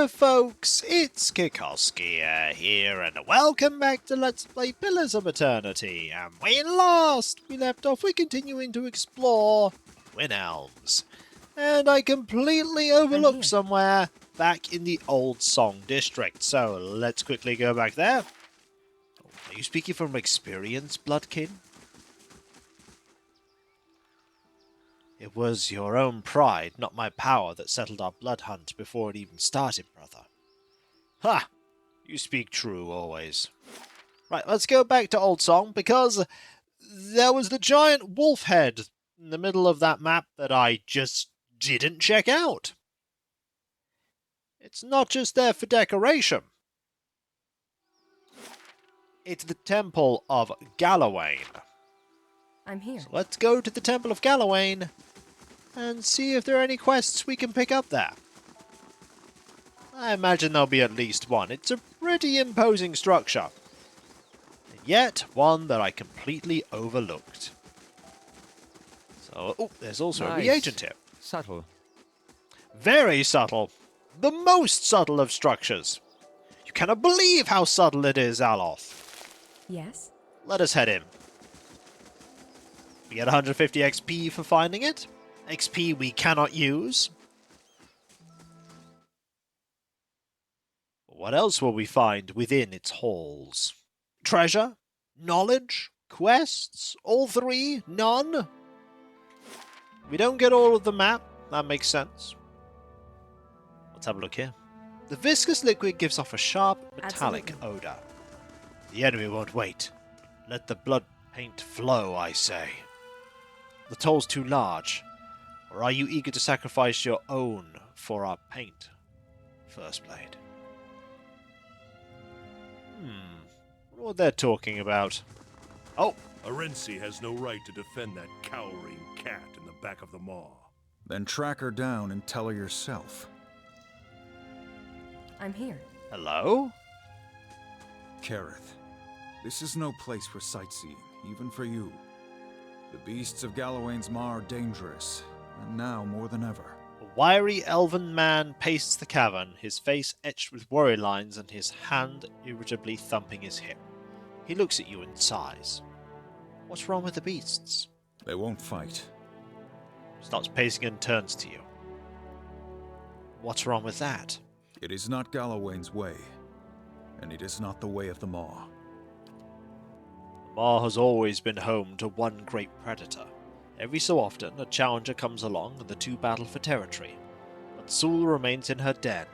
there folks, it's Kikoskia here and welcome back to Let's Play Pillars of Eternity. And when last we left off, we're continuing to explore Twin Elms. And I completely overlooked somewhere back in the Old Song District, so let's quickly go back there. Are you speaking from experience, Bloodkin? It was your own pride, not my power, that settled our blood hunt before it even started, brother. Ha! You speak true, always. Right, let's go back to Old Song, because there was the giant wolf head in the middle of that map that I just didn't check out. It's not just there for decoration. It's the Temple of Galawain. I'm here. So let's go to the Temple of Galawain and see if there are any quests we can pick up there. I imagine there'll be at least one. It's a pretty imposing structure. And yet, one that I completely overlooked. So, oh, there's also a reagent here. Subtle. Very subtle. The most subtle of structures. You cannot believe how subtle it is, Aloth. Yes? Let us head in. We get 150 XP for finding it. XP we cannot use. What else will we find within its halls? Treasure? Knowledge? Quests? All three? None? We don't get all of the map. That makes sense. Let's have a look here. The viscous liquid gives off a sharp, metallic odor. The enemy won't wait. Let the blood paint flow, I say. The toll's too large. Or are you eager to sacrifice your own for our paint? First Blade. Wonder what they're talking about. Oh! Arensi has no right to defend that cowering cat in the back of the maw. Then track her down and tell her yourself. I'm here. Hello? Kareth, this is no place for sightseeing, even for you. The beasts of Galawain's maw are dangerous, and now more than ever. A wiry elven man paced the cavern, his face etched with worry lines and his hand irritably thumping his hip. He looks at you and sighs. What's wrong with the beasts? They won't fight. Stops pacing and turns to you. What's wrong with that? It is not Galawain's way, and it is not the way of the maw. The maw has always been home to one great predator. Every so often, a challenger comes along and the two battle for territory. But Sul remains in her den,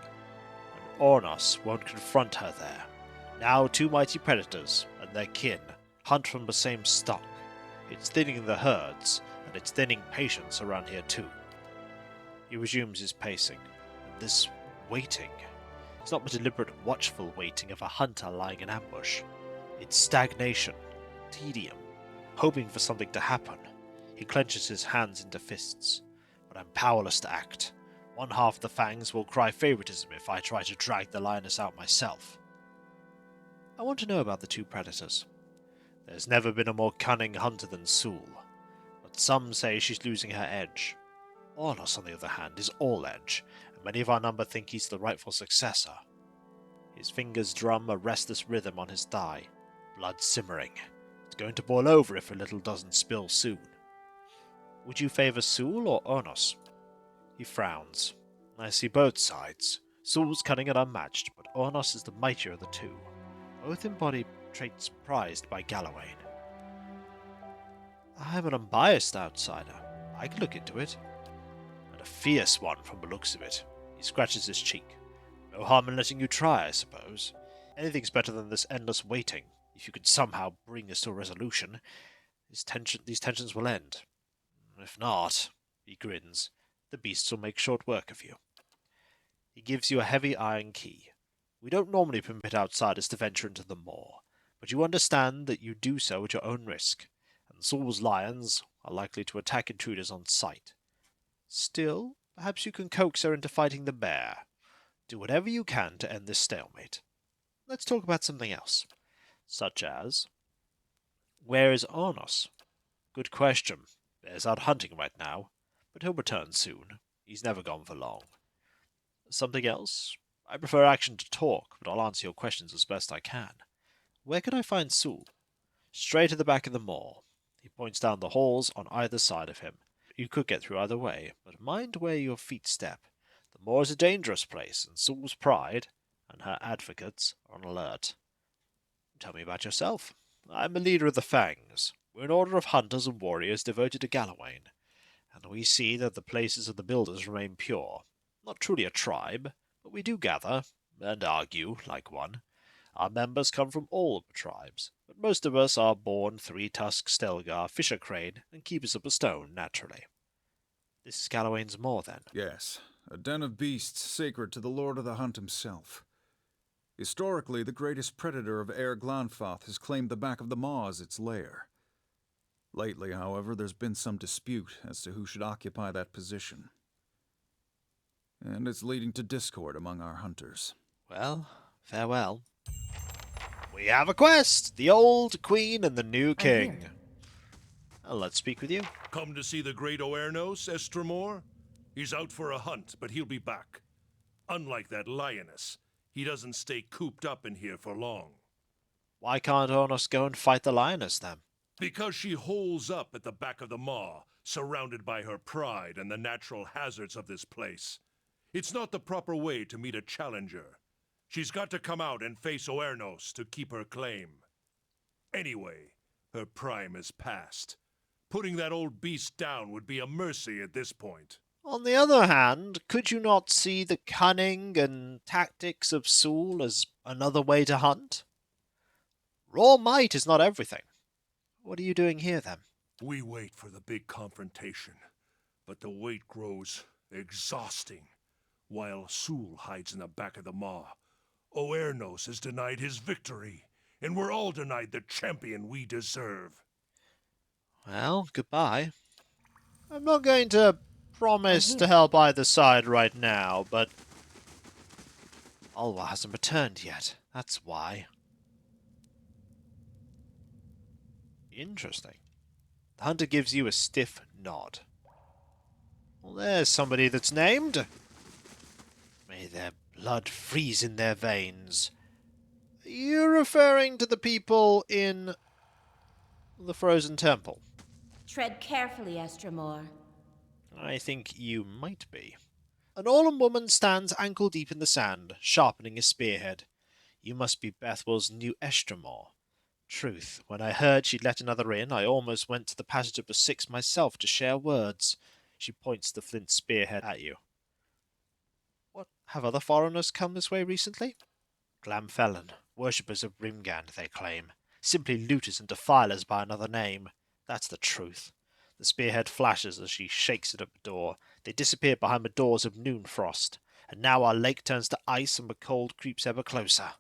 and Ornos won't confront her there. Now two mighty predators, and their kin, hunt from the same stock. It's thinning the herds, and it's thinning patience around here too. He resumes his pacing, and this waiting is not the deliberate, watchful waiting of a hunter lying in ambush. It's stagnation, tedium, hoping for something to happen. He clenches his hands into fists. But I'm powerless to act. One half the Fangs will cry favoritism if I try to drag the lioness out myself. I want to know about the two predators. There's never been a more cunning hunter than Sul, but some say she's losing her edge. Ornos, on the other hand, is all edge, and many of our number think he's the rightful successor. His fingers drum a restless rhythm on his thigh, blood simmering. It's going to boil over if a little doesn't spill soon. Would you favor Sul or Ornos? He frowns. I see both sides. Sul's cunning and unmatched, but Ornos is the mightier of the two. Both embody traits prized by Galawain. I'm an unbiased outsider. I can look into it. And a fierce one from the looks of it. He scratches his cheek. No harm in letting you try, I suppose. Anything's better than this endless waiting. If you could somehow bring us to a resolution, these tensions will end. If not, he grins, the beasts will make short work of you. He gives you a heavy iron key. We don't normally permit outsiders to venture into the maw, but you understand that you do so at your own risk, and Sul's lions are likely to attack intruders on sight. Still, perhaps you can coax her into fighting the bear. Do whatever you can to end this stalemate. Let's talk about something else, such as... Where is Ornos? Good question. Bear's out hunting right now, but he'll return soon. He's never gone for long. Something else? I prefer action to talk, but I'll answer your questions as best I can. Where can I find Sul? Straight at the back of the moor. He points down the halls on either side of him. You could get through either way, but mind where your feet step. The moor is a dangerous place, and Sul's pride and her advocates are on alert. Tell me about yourself. I'm a leader of the Fangs. We're an order of hunters and warriors devoted to Galawain, and we see that the places of the builders remain pure. Not truly a tribe, but we do gather, and argue, like one. Our members come from all the tribes, but most of us are born three-tusked Stelgar, fisher crane, and keepers of a stone, naturally. This is Galawain's Moor, then? Yes, a den of beasts sacred to the Lord of the Hunt himself. Historically, the greatest predator of Air Glanfath has claimed the back of the maw as its lair. Lately, however, there's been some dispute as to who should occupy that position. And it's leading to discord among our hunters. Well, farewell. We have a quest! The old queen and the new king. here. Let's speak with you. Come to see the great Oernos, Estremor? He's out for a hunt, but he'll be back. Unlike that lioness, he doesn't stay cooped up in here for long. Why can't Ornos go and fight the lioness, then? Because she holes up at the back of the maw, surrounded by her pride and the natural hazards of this place. It's not the proper way to meet a challenger. She's got to come out and face Oernos to keep her claim. Anyway, her prime is past. Putting that old beast down would be a mercy at this point. On the other hand, could you not see the cunning and tactics of Sul as another way to hunt? Raw might is not everything. What are you doing here, then? We wait for the big confrontation, but the wait grows exhausting. While Sul hides in the back of the maw, Oernos is denied his victory, and we're all denied the champion we deserve. Well, goodbye. I'm not going to promise to help either side right now, but Alwa hasn't returned yet. That's why. Interesting. The hunter gives you a stiff nod. Well, there's somebody that's named. May their blood freeze in their veins. Are you referring to the people in the Frozen Temple? Tread carefully, Estremor. I think you might be. An Orlan woman stands ankle deep in the sand, sharpening a spearhead. You must be Bethwell's new Estremor. Truth, when I heard she'd let another in, I almost went to the Passage of the Six myself to share words. She points the flint spearhead at you. What, have other foreigners come this way recently? Glamfellan, worshippers of Rimgand, they claim. Simply looters and defilers by another name. That's the truth. The spearhead flashes as she shakes it at the door. They disappear behind the doors of Noonfrost, and now our lake turns to ice and the cold creeps ever closer.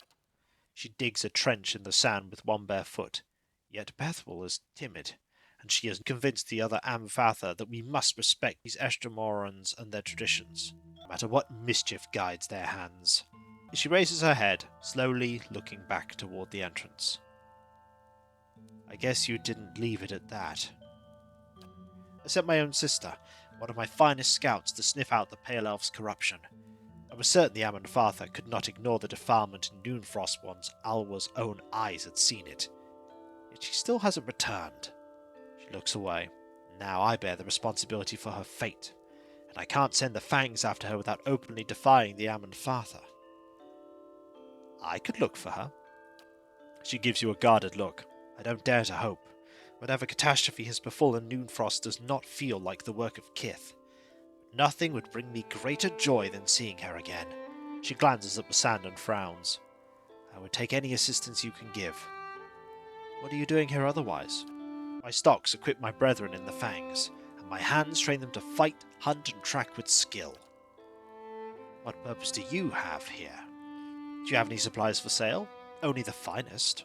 She digs a trench in the sand with one bare foot. Yet Bethwell is timid, and she has convinced the other Amfatha that we must respect these Estremorans and their traditions, no matter what mischief guides their hands. She raises her head, slowly looking back toward the entrance. I guess you didn't leave it at that. I sent my own sister, one of my finest scouts, to sniff out the Pale Elf's corruption. I was certain the Amon-Fatha could not ignore the defilement in Noonfrost once Alwa's own eyes had seen it. Yet she still hasn't returned. She looks away. Now I bear the responsibility for her fate, and I can't send the Fangs after her without openly defying the Amon-Fatha. I could look for her. She gives you a guarded look. I don't dare to hope. Whatever catastrophe has befallen Noonfrost does not feel like the work of Kith. Nothing would bring me greater joy than seeing her again. She glances at the sand and frowns. I would take any assistance you can give. What are you doing here otherwise? My stocks equip my brethren in the Fangs, and my hands train them to fight, hunt, and track with skill. What purpose do you have here? Do you have any supplies for sale? Only the finest.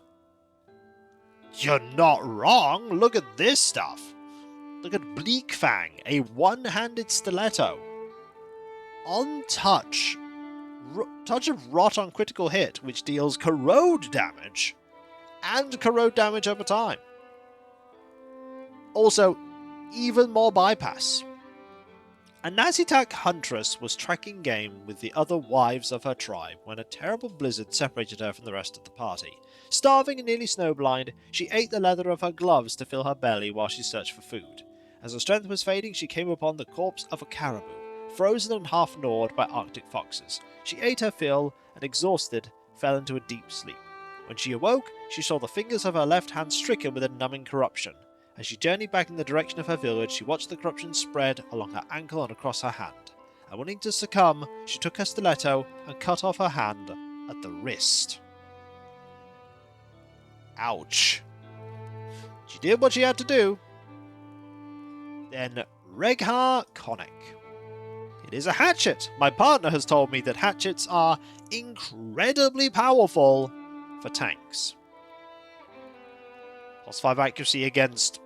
You're not wrong. Look at this stuff. Look at Bleak Fang, a one-handed stiletto. On touch. Touch of rot on critical hit, which deals corrode damage. And corrode damage over time. Also, even more bypass. A Nazitak huntress was tracking game with the other wives of her tribe when a terrible blizzard separated her from the rest of the party. Starving and nearly snowblind, she ate the leather of her gloves to fill her belly while she searched for food. As her strength was fading, she came upon the corpse of a caribou, frozen and half gnawed by Arctic foxes. She ate her fill and, exhausted, fell into a deep sleep. When she awoke, she saw the fingers of her left hand stricken with a numbing corruption. As she journeyed back in the direction of her village, she watched the corruption spread along her ankle and across her hand. Unwilling to succumb, she took her stiletto and cut off her hand at the wrist. Ouch. She did what she had to do. Then Regha Conic. It is a hatchet. My partner has told me that hatchets are incredibly powerful for tanks. Plus 5 accuracy against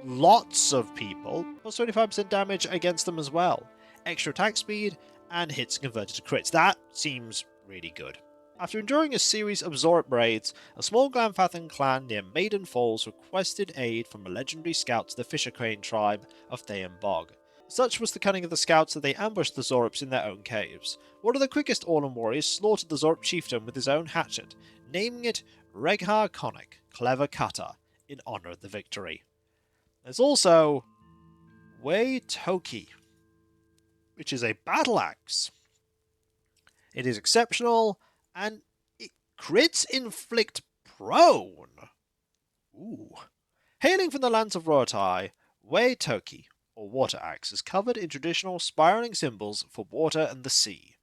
lots of people, plus 25% damage against them as well. Extra attack speed, and hits converted to crits. That seems really good. After enduring a series of Zorip raids, a small Glanfathan clan near Maiden Falls requested aid from a legendary scout to the Fisher Crane tribe of Thean Bog. Such was the cunning of the scouts that they ambushed the Zorips in their own caves. One of the quickest Orlan warriors slaughtered the Zorip chieftain with his own hatchet, naming it Regha Conic, Clever Cutter, in honor of the victory. There's also Wei Toki, which is a battle axe. It is exceptional, and it crits inflict prone. Ooh. Hailing from the lands of Roatai, Wei Toki, or water axe, is covered in traditional spiraling symbols for water and the sea.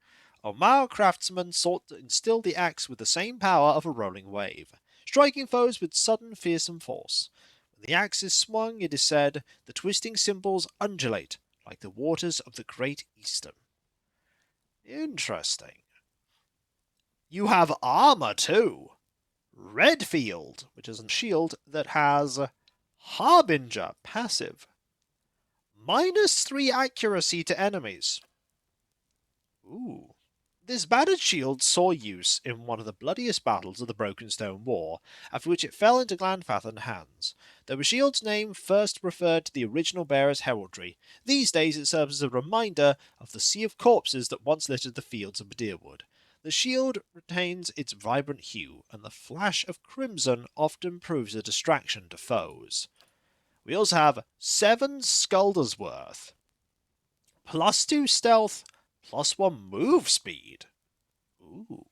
Omao craftsmen sought to instill the axe with the same power of a rolling wave, striking foes with sudden fearsome force. When the axe is swung, it is said, the twisting symbols undulate like the waters of the Great Eastern. Interesting. You have armor too. Redfield, which is a shield that has Harbinger passive. -3 accuracy to enemies. Ooh. This battered shield saw use in one of the bloodiest battles of the Brokenstone War, after which it fell into Glanfathan hands. Though the shield's name first referred to the original bearer's heraldry, these days it serves as a reminder of the sea of corpses that once littered the fields of Badirwood. The shield retains its vibrant hue, and the flash of crimson often proves a distraction to foes. We also have 7 Skulder's worth, +2 stealth, +1 move speed. Ooh.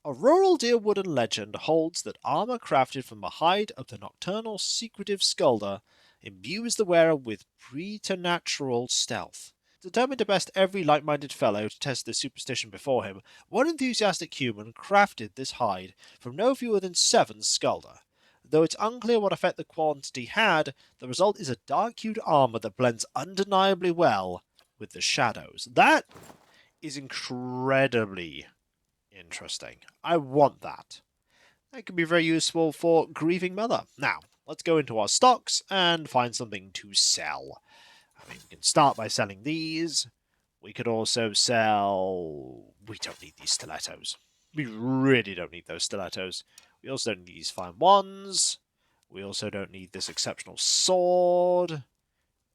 A rural Deerwooden legend holds that armor crafted from the hide of the nocturnal secretive Skulder imbues the wearer with preternatural stealth. Determined to best every like-minded fellow to test this superstition before him, one enthusiastic human crafted this hide from no fewer than 7 Skulder. Though it's unclear what effect the quantity had, the result is a dark-hued armor that blends undeniably well with the shadows. That is incredibly interesting. I want that. That could be very useful for Grieving Mother. Now, let's go into our stocks and find something to sell. I mean, we can start by selling these. We could also sell... We don't need these stilettos. We really don't need those stilettos. We also don't need these fine wands. We also don't need this exceptional sword.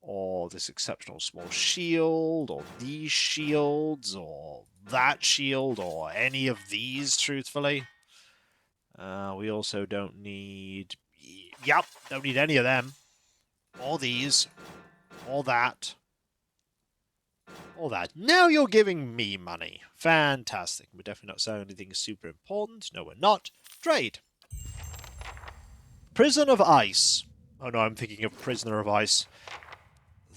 Or this exceptional small shield. Or these shields. Or that shield. Or any of these, truthfully. We also don't need... Yep, don't need any of them. Or these. All that. All that. Now you're giving me money. Fantastic. We're definitely not selling anything super important. No, we're not. Trade. Prison of Ice. Oh no, I'm thinking of Prisoner of Ice.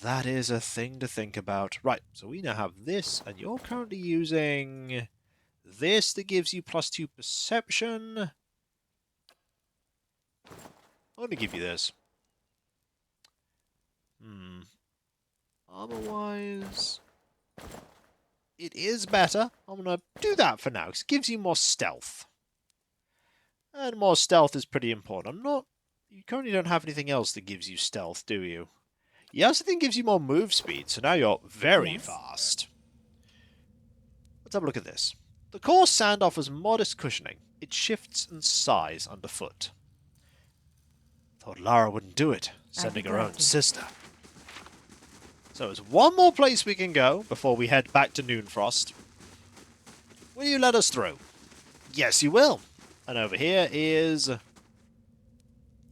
That is a thing to think about. Right, so we now have this, and you're currently using this that gives you +2 perception. I'm going to give you this. Otherwise, it is better. I'm going to do that for now, because it gives you more stealth. And more stealth is pretty important. You currently don't have anything else that gives you stealth, do you? Yes, I think it gives you more move speed, so now you're very fast. Let's have a look at this. The coarse sand offers modest cushioning. It shifts and sighs underfoot. Thought Larha wouldn't do it, sending her own sister. So there's one more place we can go before we head back to Noonfrost. Will you let us through? Yes, you will. And over here is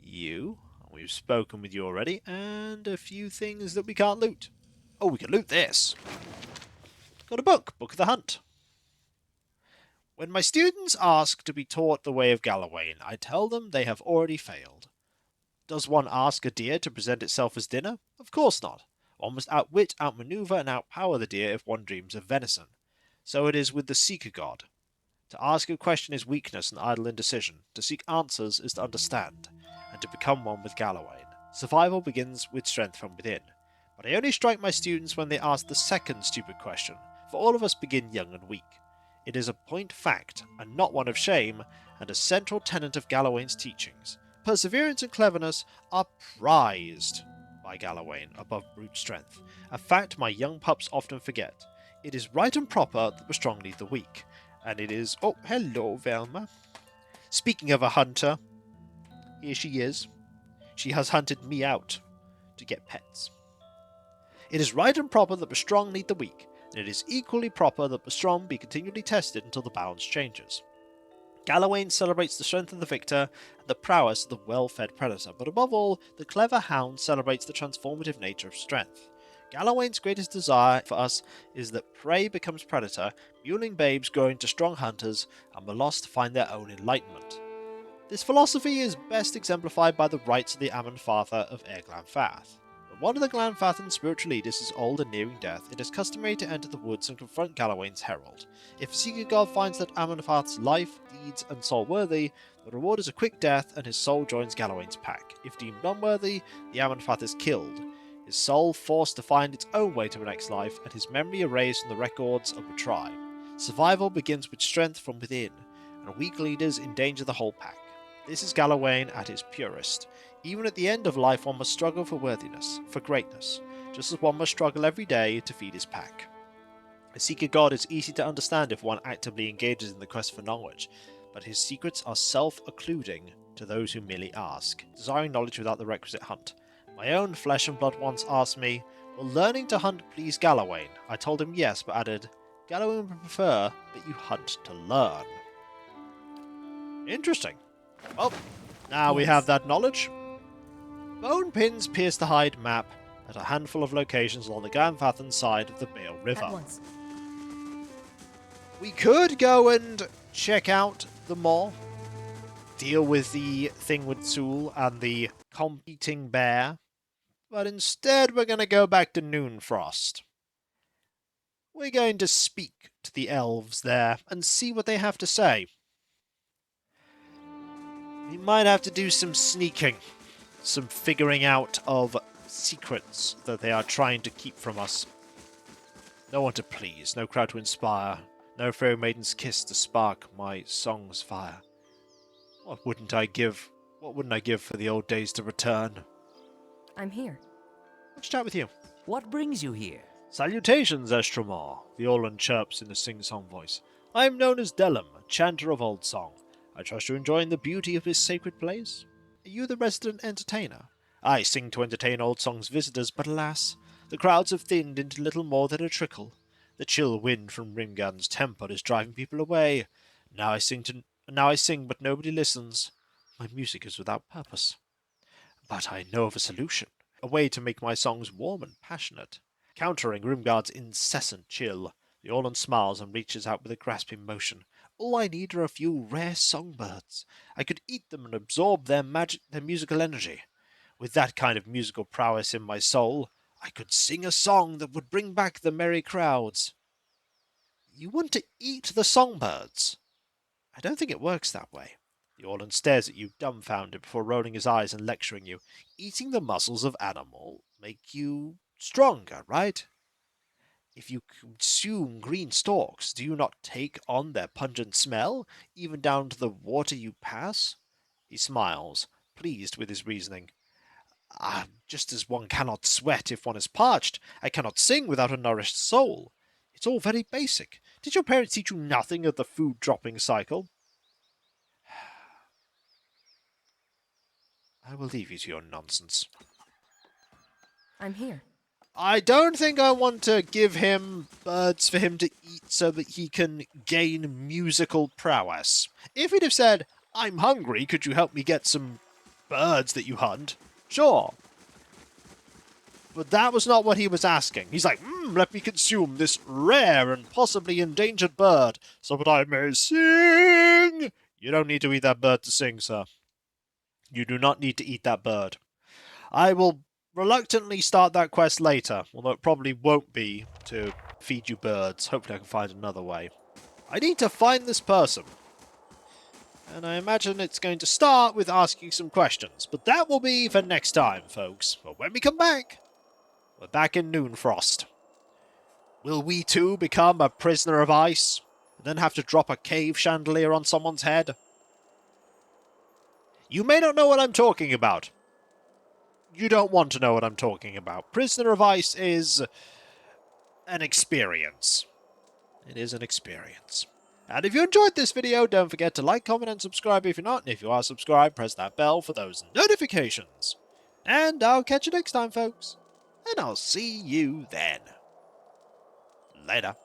you. We've spoken with you already, and a few things that we can't loot. Oh, we can loot this. Got a book, Book of the Hunt. When my students ask to be taught the way of Galawain, I tell them they have already failed. Does one ask a deer to present itself as dinner? Of course not. One must outwit, outmaneuver, and outpower the deer if one dreams of venison. So it is with the Seeker God. To ask a question is weakness and idle indecision. To seek answers is to understand, and to become one with Galawain. Survival begins with strength from within. But I only strike my students when they ask the second stupid question, for all of us begin young and weak. It is a point fact, and not one of shame, and a central tenet of Galawain's teachings. Perseverance and cleverness are prized by Galawain above brute strength, a fact my young pups often forget. It is right and proper that the strong lead the weak, and it is... Oh, hello, Velma. Speaking of a hunter, here she is. She has hunted me out to get pets. It is right and proper that the strong lead the weak, and it is equally proper that the strong be continually tested until the balance changes. Galawain celebrates the strength of the victor and the prowess of the well-fed predator, but above all, the clever hound celebrates the transformative nature of strength. Galawain's greatest desire for us is that prey becomes predator, muling babes grow into strong hunters, and the lost find their own enlightenment. This philosophy is best exemplified by the rites of the Amanfather of Glanfath. When one of the Glanfathan spiritual leaders is old and nearing death, it is customary to enter the woods and confront Galawain's herald. If Seeker God finds that Amanfath's life, deeds, and soul worthy, the reward is a quick death and his soul joins Galawain's pack. If deemed unworthy, the Amanfath is killed, his soul forced to find its own way to the next life, and his memory erased from the records of the tribe. Survival begins with strength from within, and weak leaders endanger the whole pack. This is Galawain at his purest. Even at the end of life, one must struggle for worthiness, for greatness, just as one must struggle every day to feed his pack. A Seeker God is easy to understand if one actively engages in the quest for knowledge, but his secrets are self-occluding to those who merely ask, desiring knowledge without the requisite hunt. My own flesh and blood once asked me, will learning to hunt please Galawain? I told him yes, but added, Galawain would prefer that you hunt to learn. Interesting. Well, now we have that knowledge. Bone pins pierce the hide map at a handful of locations along the Glanfathan side of the Bale River. At once. We could go and check out the mall, deal with the thing with Sul and the competing bear, but instead we're going to go back to Noonfrost. We're going to speak to the elves there and see what they have to say. We might have to do some sneaking, some figuring out of secrets that they are trying to keep from us. No one to please, no crowd to inspire, no fair maiden's kiss to spark my song's fire. What wouldn't I give for the old days to return? I'm here. Let's chat with you. What brings you here? Salutations, Estromar, Violan chirps in a sing-song voice. I am known as Delum, a chanter of old song. I trust you're enjoying the beauty of this sacred place. Are you the resident entertainer? I sing to entertain Old Song's visitors, but alas, the crowds have thinned into little more than a trickle. The chill wind from Rimgan's temple is driving people away. Now I sing, but nobody listens. My music is without purpose. But I know of a solution, a way to make my songs warm and passionate. Countering Rimgard's incessant chill, the Orlan smiles and reaches out with a grasping motion. All I need are a few rare songbirds. I could eat them and absorb their musical energy. With that kind of musical prowess in my soul, I could sing a song that would bring back the merry crowds. You want to eat the songbirds? I don't think it works that way. The Orlan stares at you dumbfounded before rolling his eyes and lecturing you. Eating the muscles of animal make you stronger, right? If you consume green stalks, do you not take on their pungent smell, even down to the water you pass? He smiles, pleased with his reasoning. Just as one cannot sweat if one is parched, I cannot sing without a nourished soul. It's all very basic. Did your parents teach you nothing of the food-dropping cycle? I will leave you to your nonsense. I'm here. I don't think I want to give him birds for him to eat so that he can gain musical prowess. If he'd have said, I'm hungry, could you help me get some birds that you hunt? Sure. But that was not what he was asking. He's like, let me consume this rare and possibly endangered bird so that I may sing. You don't need to eat that bird to sing, sir. You do not need to eat that bird. I will reluctantly start that quest later, although it probably won't be to feed you birds. Hopefully I can find another way. I need to find this person. And I imagine it's going to start with asking some questions, but that will be for next time, folks. But when we come back, we're back in Noonfrost. Will we too become a prisoner of ice, and then have to drop a cave chandelier on someone's head? You may not know what I'm talking about. You don't want to know what I'm talking about. Prisoner of Ice is an experience. It is an experience. And if you enjoyed this video, don't forget to like, comment, and subscribe if you're not. And if you are subscribed, press that bell for those notifications. And I'll catch you next time, folks. And I'll see you then. Later.